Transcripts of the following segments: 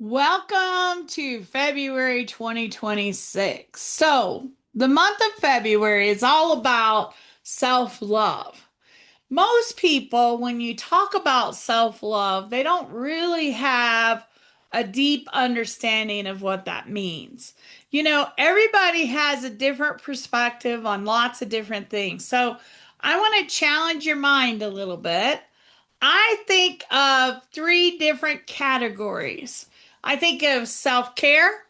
Welcome to February 2026. So, the month of February is all about self love. Most people, when you talk about self love, they don't really have a deep understanding of what that means. Everybody has a different perspective on lots of different things. So, I want to challenge your mind a little bit. I think of three different categories. I think of self care,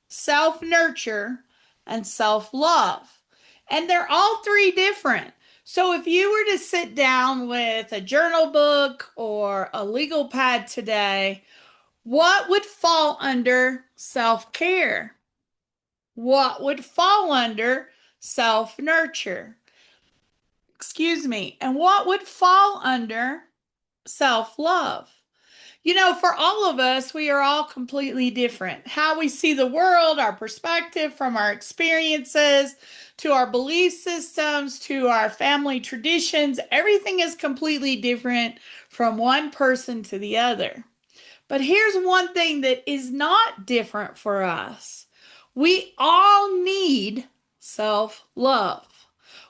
self nurture, and self love. And they're all three different. So if you were to sit down with a journal book or a legal pad today, what would fall under self care? What would fall under self nurture? Excuse me. And what would fall under self love? For all of us, we are all completely different. How we see the world, our perspective from our experiences to our belief systems to our family traditions, everything is completely different from one person to the other. But here's one thing that is not different for us. We all need self love.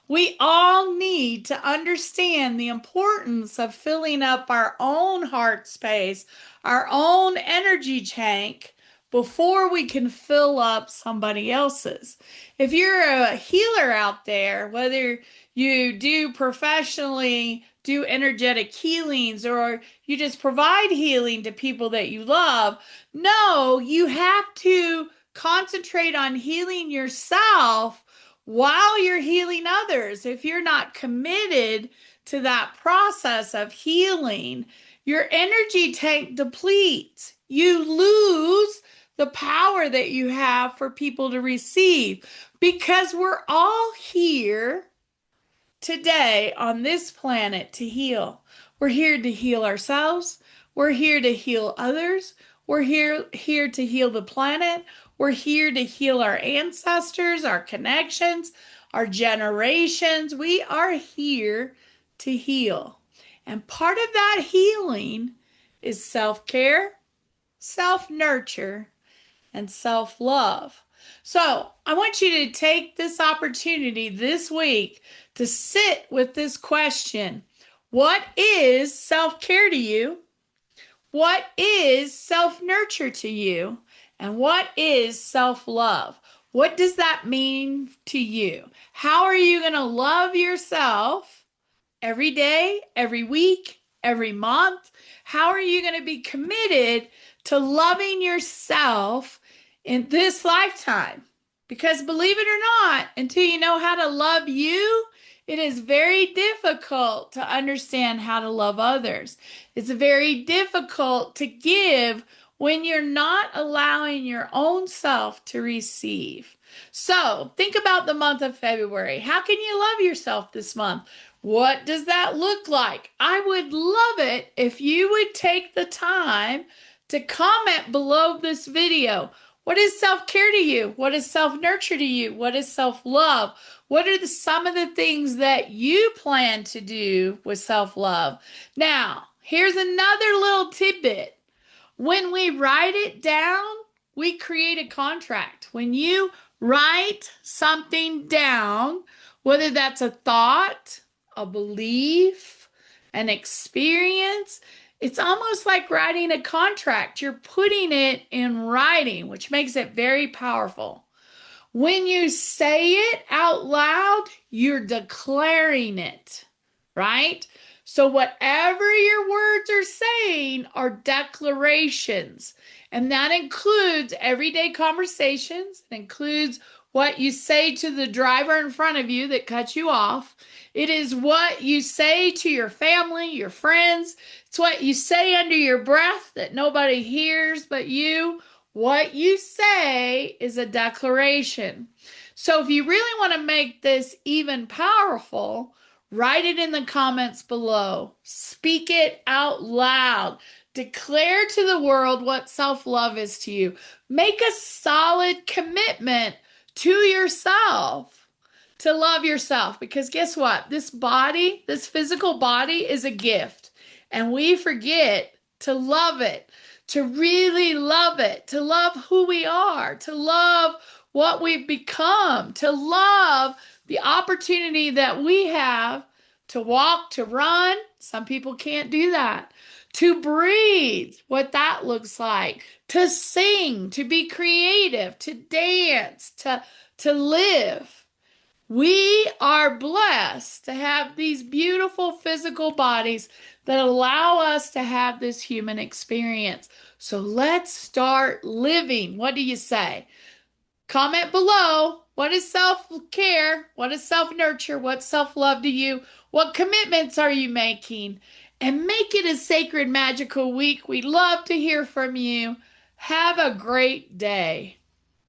We all need to understand the importance of filling up our own heart space, our own energy tank, before we can fill up somebody else's. If you're a healer out there, whether you do professionally do energetic healings or you just provide healing to people that you love, no, you have to concentrate on healing yourself while you're healing others. If you're not committed to that process of healing, your energy tank depletes. You lose the power that you have for people to receive, because we're all here today on this planet to heal. We're here to heal ourselves. We're here to heal others. We're here to heal the planet. We're here to heal our ancestors, our connections, our generations. We are here to heal. And part of that healing is self care, self nurture, and self love. So I want you to take this opportunity this week to sit with this question. What is self care to you? What is self nurture to you? And what is self love? What does that mean to you? How are you going to love yourself every day, every week, every month? How are you going to be committed to loving yourself in this lifetime? Because believe it or not, until you know how to love you, it is very difficult to understand how to love others. It's very difficult to give when you're not allowing your own self to receive. So think about the month of February. How can you love yourself this month? What does that look like? I would love it if you would take the time to comment below this video. What is self-care to you? What is self-nurture to you? What is self-love? What are some of the things that you plan to do with self-love? Now, here's another little tidbit. When we write it down, we create a contract. When you write something down, whether that's a thought, a belief, an experience, it's almost like writing a contract. You're putting it in writing, which makes it very powerful. When you say it out loud, you're declaring it, right? So whatever your words are saying are declarations. And that includes everyday conversations. It includes what you say to the driver in front of you that cut you off. It is what you say to your family, your friends. It's what you say under your breath that nobody hears but you. What you say is a declaration. So if you really want to make this even powerful, write it in the comments below. Speak it out loud. Declare to the world what self-love is to you. Make a solid commitment to yourself to love yourself, because guess what? This body, this physical body, is a gift, and we forget to love it, to really love it, to love who we are, to love what we've become, to love the opportunity that we have to walk, to run. Some people can't do that. To breathe, what that looks like, to sing, to be creative, to dance, to live. We are blessed to have these beautiful physical bodies that allow us to have this human experience. So let's start living. What do you say? Comment below. What is self-care? What is self-nurture? What's self-love to you? What commitments are you making? And make it a sacred, magical week. We'd love to hear from you. Have a great day.